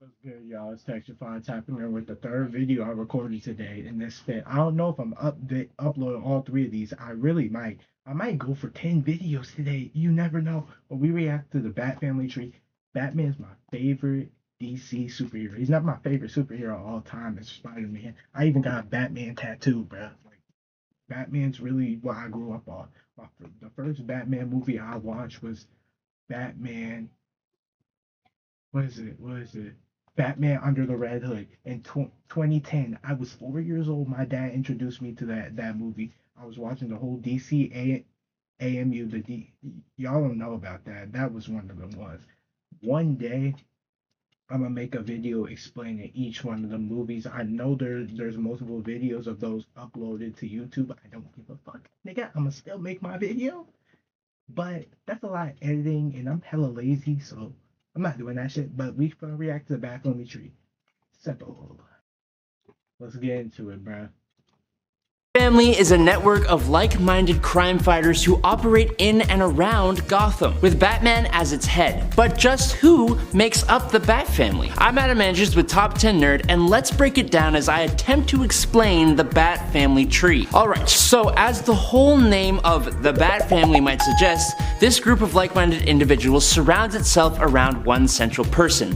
What's good, y'all? It's Texture Fine tapping in with the third video I recorded today in this fit. I don't know if I'm uploading all three of these. I really might. I might go for 10 videos today. You never know. But we react to the Bat Family tree. Batman's my favorite DC superhero. He's not my favorite superhero of all time. It's Spider-Man. I even got a Batman tattoo, bro. Like Batman's really what I grew up on. The first Batman movie I watched was Batman. What is it? What is it? Batman Under the Red Hood in 2010. I was 4 years old. My dad introduced me to that movie. I was watching the whole AMU. Y'all don't know about that. That was one of them ones. One day I'm gonna make a video explaining each one of the movies. I know there's multiple videos of those uploaded to YouTube. I don't give a fuck, nigga. I'm gonna still make my video, but that's a lot of editing, and I'm hella lazy, so I'm not doing that shit. But we gonna react to the Batfamily tree. Simple. Let's get into it, bruh. Family is a network of like-minded crime fighters who operate in and around Gotham, with Batman as its head. But just who makes up the Bat Family? I'm Adam Andrews with Top 10 Nerd, and let's break it down as I attempt to explain the Bat Family tree. Alright, so as the whole name of the Bat Family might suggest, this group of like-minded individuals surrounds itself around one central person: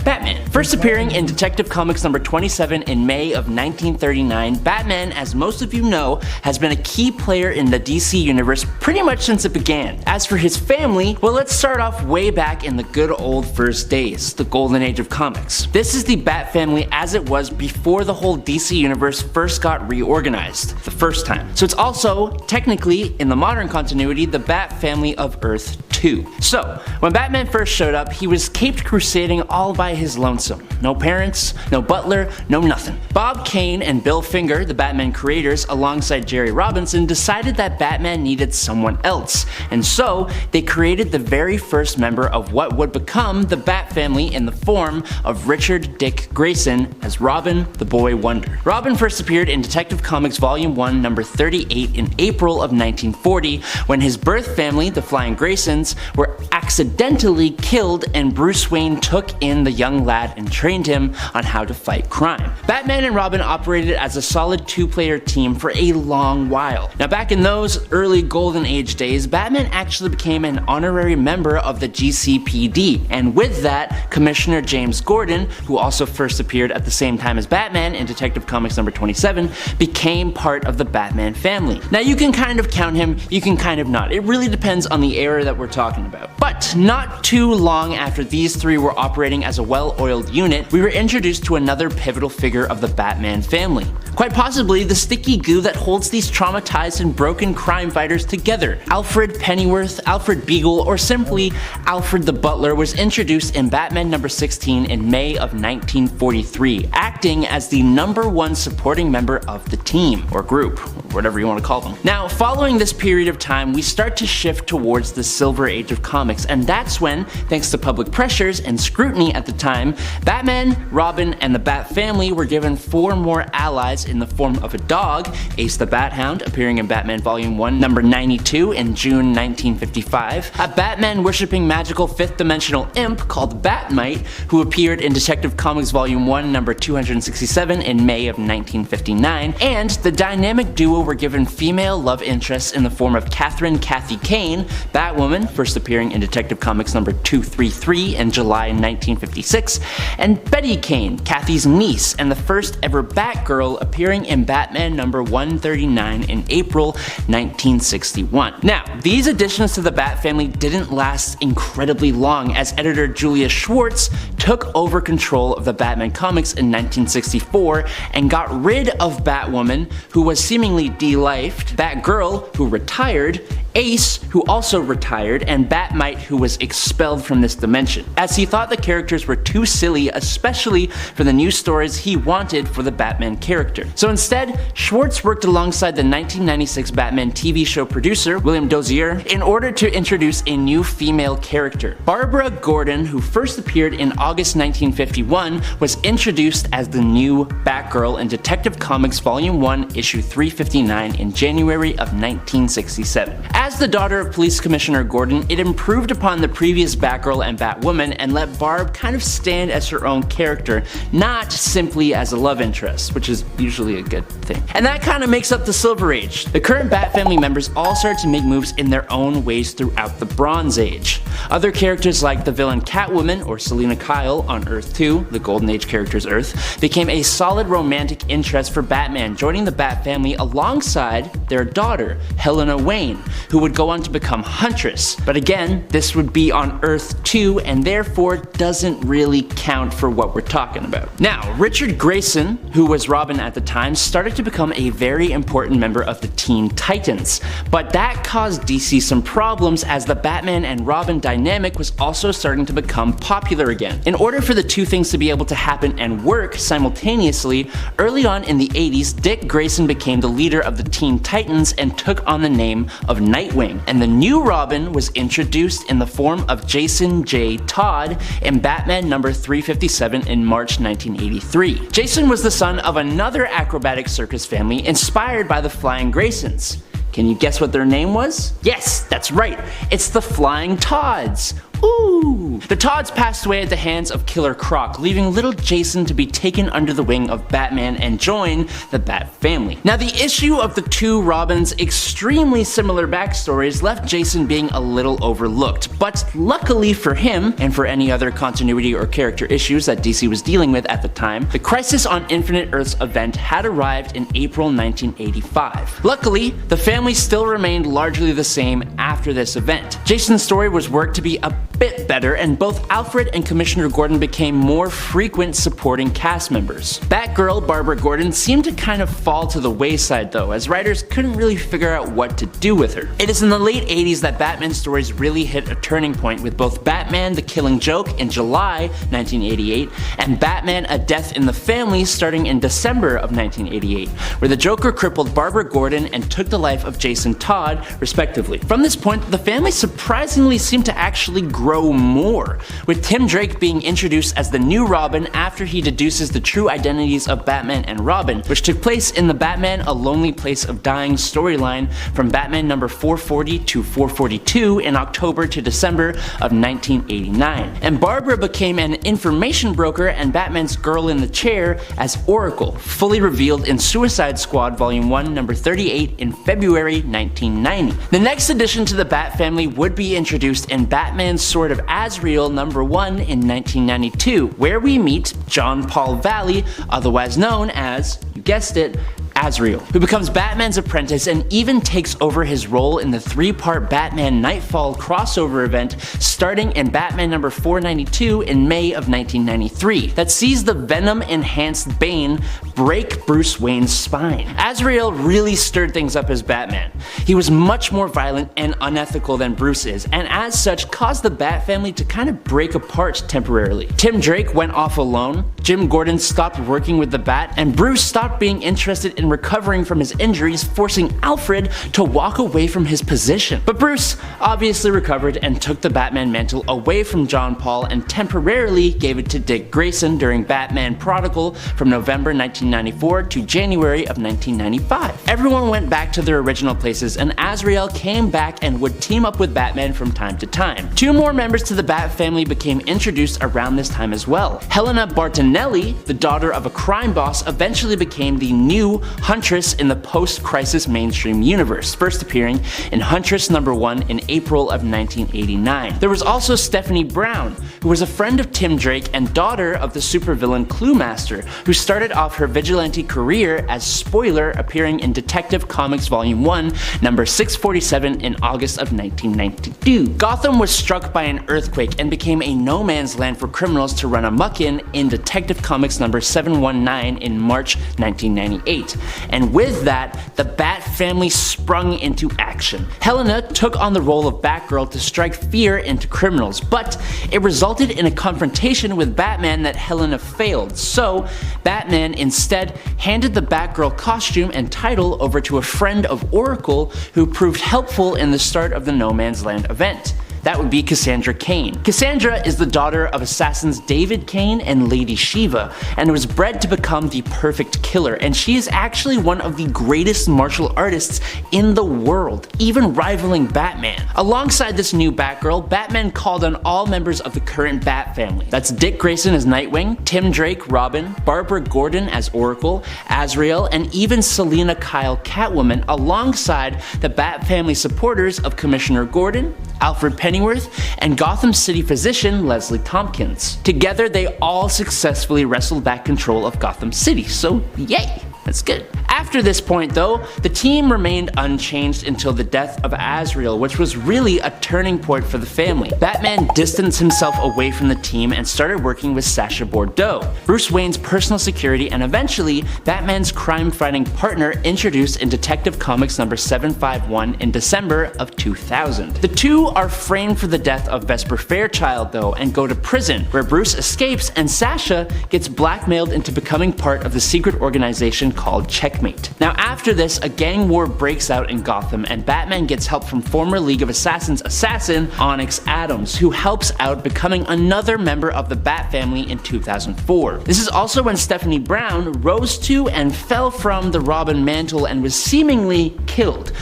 Batman. First appearing in Detective Comics number 27 in May of 1939, Batman, as most of you know, has been a key player in the DC universe pretty much since it began. As for his family, well, let's start off way back in the good old first days, the golden age of comics. This is the Bat Family as it was before the whole DC universe first got reorganized, the first time. So it's also, technically, in the modern continuity, the Bat Family of Earth 2. So, when Batman first showed up, he was caped crusading all by his lonesome. No parents, no butler, no nothing. Bob Kane and Bill Finger, the Batman creators, alongside Jerry Robinson, decided that Batman needed someone else, and so they created the very first member of what would become the Bat Family in the form of Richard Dick Grayson as Robin the Boy Wonder. Robin first appeared in Detective Comics Volume 1, number 38 in April of 1940, when his birth family, the Flying Graysons, were accidentally killed and Bruce Wayne took in the young lad and trained him on how to fight crime. Batman and Robin operated as a solid two-player team for a long while. Now back in those early golden age days, Batman actually became an honorary member of the GCPD, and with that, Commissioner James Gordon, who also first appeared at the same time as Batman in Detective Comics number 27, became part of the Batman family. Now you can kind of count him, you can kind of not. It really depends on the era that we're talking about. But not too long after these three were operating as a well-oiled unit, we were introduced to another pivotal figure of the Batman family. Quite possibly the sticky glue that holds these traumatized and broken crime fighters together. Alfred Pennyworth, Alfred Beagle, or simply Alfred the Butler was introduced in Batman number 16 in May of 1943, acting as the #1 supporting member of the team, or group, or whatever you want to call them. Now, following this period of time, we start to shift towards the Silver Age of comics, and that's when, thanks to public pressures and scrutiny at the time, Batman, Robin, and the Bat Family were given 4 more allies in the form of a dog, Ace the Bat Hound, appearing in Batman Volume 1, number 92 in June 1955, a Batman-worshipping magical 5th-dimensional imp called Batmite, who appeared in Detective Comics Volume 1, number 267 in May of 1959, and the dynamic duo were given female love interests in the form of Catherine Kathy Kane, Batwoman, first appearing in Detective Comics number 233 in July 1956, and Betty Kane, Kathy's niece, and the first ever Batgirl, appearing in Batman number 139 in April 1961. Now, these additions to the Bat Family didn't last incredibly long, as editor Julius Schwartz took over control of the Batman comics in 1964 and got rid of Batwoman, who was seemingly de-lifed, Batgirl, who retired, Ace, who also retired, and Batmite, who was expelled from this dimension, as he thought the characters were too silly, especially for the new stories he wanted for the Batman character. So instead, Schwartz worked alongside the 1996 Batman TV show producer, William Dozier, in order to introduce a new female character. Barbara Gordon, who first appeared in August 1951, was introduced as the new Batgirl in Detective Comics Volume 1, issue 359 in January of 1967. As the daughter of Police Commissioner Gordon, it improved upon the previous Batgirl and Batwoman and let Barb kind of stand as her own character, not simply as a love interest, which is usually a good thing. And that kind of makes up the Silver Age. The current Bat-family members all started to make moves in their own ways throughout the Bronze Age. Other characters like the villain Catwoman or Selina Kyle on Earth 2, the Golden Age character's Earth, became a solid romantic interest for Batman, joining the Bat-family alongside their daughter, Helena Wayne, who would go on to become Huntress. But again, this would be on Earth 2 and therefore doesn't really count for what we're talking about. Now, Richard Grayson, who was Robin at the time, started to become a very important member of the Teen Titans. But that caused DC some problems as the Batman and Robin dynamic was also starting to become popular again. In order for the two things to be able to happen and work simultaneously, early on in the 80s, Dick Grayson became the leader of the Teen Titans and took on the name of Nightwing. And the new Robin was introduced in the form of Jason J. Todd in Batman number 357 in March 1983. Jason was the son of another acrobatic circus family inspired by the Flying Graysons. Can you guess what their name was? Yes, that's right, it's the Flying Todds. Ooh! The Todds passed away at the hands of Killer Croc, leaving little Jason to be taken under the wing of Batman and join the Bat family. Now, the issue of the two Robins' extremely similar backstories left Jason being a little overlooked, but luckily for him, and for any other continuity or character issues that DC was dealing with at the time, the Crisis on Infinite Earths event had arrived in April 1985. Luckily, the family still remained largely the same after this event. Jason's story was worked to be a bit better, and both Alfred and Commissioner Gordon became more frequent supporting cast members. Batgirl Barbara Gordon seemed to kind of fall to the wayside though, as writers couldn't really figure out what to do with her. It is in the late 80s that Batman stories really hit a turning point, with both Batman the Killing Joke in July 1988 and Batman A Death in the Family starting in December of 1988, where the Joker crippled Barbara Gordon and took the life of Jason Todd, respectively. From this point, the family surprisingly seemed to actually grow more, with Tim Drake being introduced as the new Robin after he deduces the true identities of Batman and Robin, which took place in the Batman A Lonely Place of Dying storyline from Batman number 440 to 442 in October to December of 1989. And Barbara became an information broker and Batman's girl in the chair as Oracle, fully revealed in Suicide Squad Volume 1 number 38 in February 1990. The next addition to the Bat family would be introduced in Batman's Sword of Azrael number 1 in 1992, where we meet John Paul Valley, otherwise known as, you guessed it, Azrael, who becomes Batman's apprentice and even takes over his role in the three-part Batman Nightfall crossover event starting in Batman number 492 in May of 1993 that sees the Venom-enhanced Bane break Bruce Wayne's spine. Azrael really stirred things up as Batman. He was much more violent and unethical than Bruce is, and as such caused the Bat family to kind of break apart temporarily. Tim Drake went off alone, Jim Gordon stopped working with the Bat, and Bruce stopped being interested in recovering from his injuries, forcing Alfred to walk away from his position. But Bruce obviously recovered and took the Batman mantle away from John Paul and temporarily gave it to Dick Grayson during Batman Prodigal from November 1994 to January of 1995. Everyone went back to their original places and Azrael came back and would team up with Batman from time to time. Two more members to the Bat family became introduced around this time as well. Helena Bartonelli, the daughter of a crime boss, eventually became the new Huntress in the post-Crisis mainstream universe, first appearing in Huntress number 1 in April of 1989. There was also Stephanie Brown, who was a friend of Tim Drake and daughter of the supervillain Cluemaster, who started off her vigilante career as Spoiler, appearing in Detective Comics Volume 1, number 647 in August of 1992. Gotham was struck by an earthquake and became a no man's land for criminals to run amok in Detective Comics number 719 in March 1998. And with that, the Bat family sprung into action. Helena took on the role of Batgirl to strike fear into criminals, but it resulted in a confrontation with Batman that Helena failed, so Batman instead handed the Batgirl costume and title over to a friend of Oracle who proved helpful in the start of the No Man's Land event. That would be Cassandra Cain. Cassandra is the daughter of assassins David Cain and Lady Shiva, and was bred to become the perfect killer, and she is actually one of the greatest martial artists in the world, even rivaling Batman. Alongside this new Batgirl, Batman called on all members of the current Bat family. That's Dick Grayson as Nightwing, Tim Drake Robin, Barbara Gordon as Oracle, Azrael, and even Selina Kyle Catwoman, alongside the Bat family supporters of Commissioner Gordon, Alfred Pennyworth, and Gotham City physician Leslie Tompkins. Together, they all successfully wrestled back control of Gotham City, so yay! That's good. After this point though, the team remained unchanged until the death of Azrael, which was really a turning point for the family. Batman distanced himself away from the team and started working with Sacha Bordeaux, Bruce Wayne's personal security and eventually Batman's crime-fighting partner, introduced in Detective Comics number 751 in December of 2000. The two are framed for the death of Vesper Fairchild though and go to prison, where Bruce escapes and Sacha gets blackmailed into becoming part of the secret organization called Checkmate. Now after this, a gang war breaks out in Gotham and Batman gets help from former League of Assassins assassin Onyx Adams, who helps out, becoming another member of the Bat family in 2004. This is also when Stephanie Brown rose to and fell from the Robin mantle and was seemingly killed.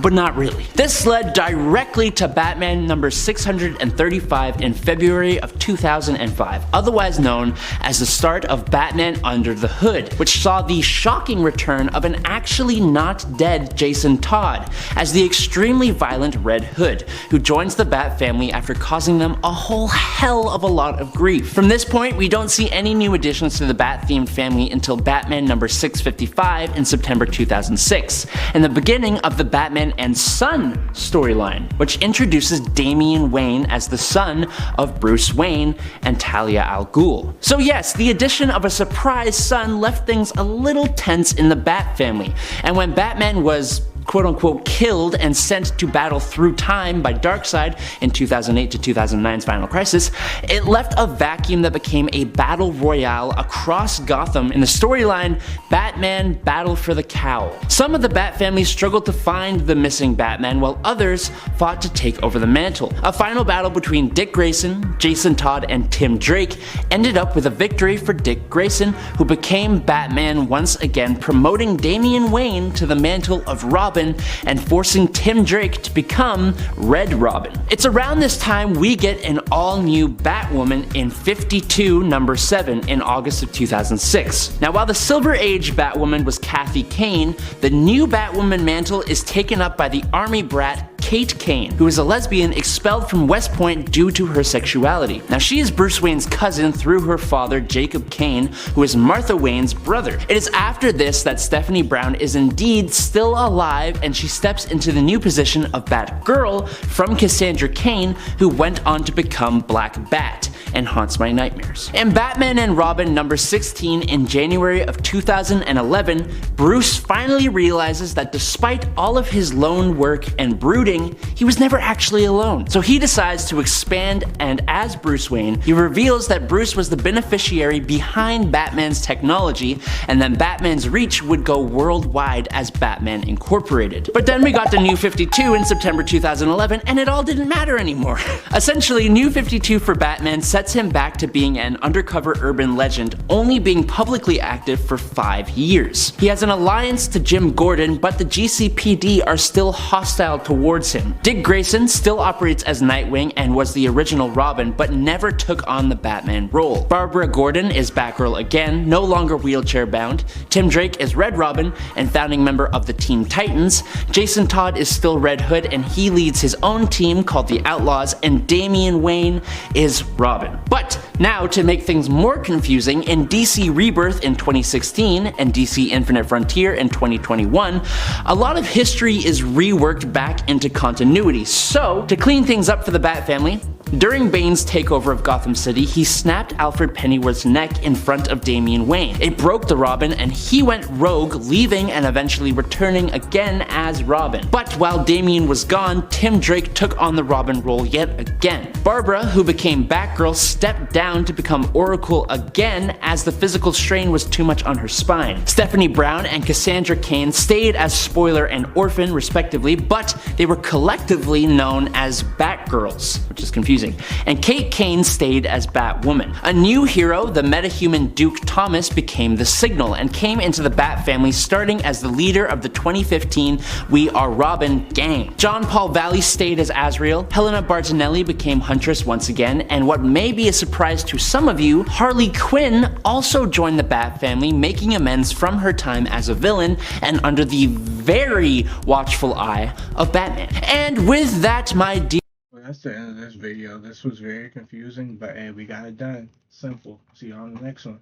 But not really. This led directly to Batman number 635 in February of 2005, otherwise known as the start of Batman Under the Hood, which saw the shocking return of an actually not dead Jason Todd as the extremely violent Red Hood, who joins the Bat family after causing them a whole hell of a lot of grief. From this point, we don't see any new additions to the Bat-themed family until Batman number 655 in September 2006, and the beginning of the Batman and Son storyline, which introduces Damian Wayne as the son of Bruce Wayne and Talia al Ghul. So yes, the addition of a surprise son left things a little tense in the Bat family, and when Batman was quote-unquote killed and sent to battle through time by Darkseid in 2008 to 2009's Final Crisis, it left a vacuum that became a battle royale across Gotham in the storyline Batman Battle for the Cowl. Some of the Bat family struggled to find the missing Batman, while others fought to take over the mantle. A final battle between Dick Grayson, Jason Todd, and Tim Drake ended up with a victory for Dick Grayson, who became Batman once again, promoting Damian Wayne to the mantle of Robin and forcing Tim Drake to become Red Robin. It's around this time we get an all-new Batwoman in 52 number 7 in August of 2006. Now while the Silver Age Batwoman was Kathy Kane, the new Batwoman mantle is taken up by the army brat Kate Kane, who is a lesbian expelled from West Point due to her sexuality. Now she is Bruce Wayne's cousin through her father Jacob Kane, who is Martha Wayne's brother. It is after this that Stephanie Brown is indeed still alive and she steps into the new position of Batgirl from Cassandra Cain, who went on to become Black Bat and haunts my nightmares. In Batman and Robin number 16 in January of 2011, Bruce finally realizes that despite all of his lone work and brooding, he was never actually alone. So he decides to expand, and as Bruce Wayne, he reveals that Bruce was the beneficiary behind Batman's technology, and that Batman's reach would go worldwide as Batman Incorporated. But then we got to New 52 in September 2011, and it all didn't matter anymore. Essentially, New 52 for Batman sets him back to being an undercover urban legend, only being publicly active for 5 years. He has an alliance to Jim Gordon, but the GCPD are still hostile towards him. Dick Grayson still operates as Nightwing and was the original Robin, but never took on the Batman role. Barbara Gordon is Batgirl again, no longer wheelchair bound. Tim Drake is Red Robin and founding member of the Teen Titans. Jason Todd is still Red Hood and he leads his own team called the Outlaws, and Damian Wayne is Robin. But now, to make things more confusing, in DC Rebirth in 2016 and DC Infinite Frontier in 2021, a lot of history is reworked back into continuity. So, to clean things up for the Bat family, During Bane's takeover of Gotham City, he snapped Alfred Pennyworth's neck in front of Damian Wayne. It broke the Robin and he went rogue, leaving and eventually returning again as Robin. But while Damian was gone, Tim Drake took on the Robin role yet again. Barbara, who became Batgirl, stepped down to become Oracle again as the physical strain was too much on her spine. Stephanie Brown and Cassandra Cain stayed as Spoiler and Orphan respectively, but they were collectively known as Batgirls, which is confusing. And Kate Kane stayed as Batwoman. A new hero, the metahuman Duke Thomas, became the Signal and came into the Bat family starting as the leader of the 2015 We Are Robin gang. John Paul Valley stayed as Azrael, Helena Bartonelli became Huntress once again, and what may be a surprise to some of you, Harley Quinn also joined the Bat family, making amends from her time as a villain and under the very watchful eye of Batman. And with that, my dear, That's the end of this video. This was very confusing, but hey, we got it done. Simple. See you on the next one.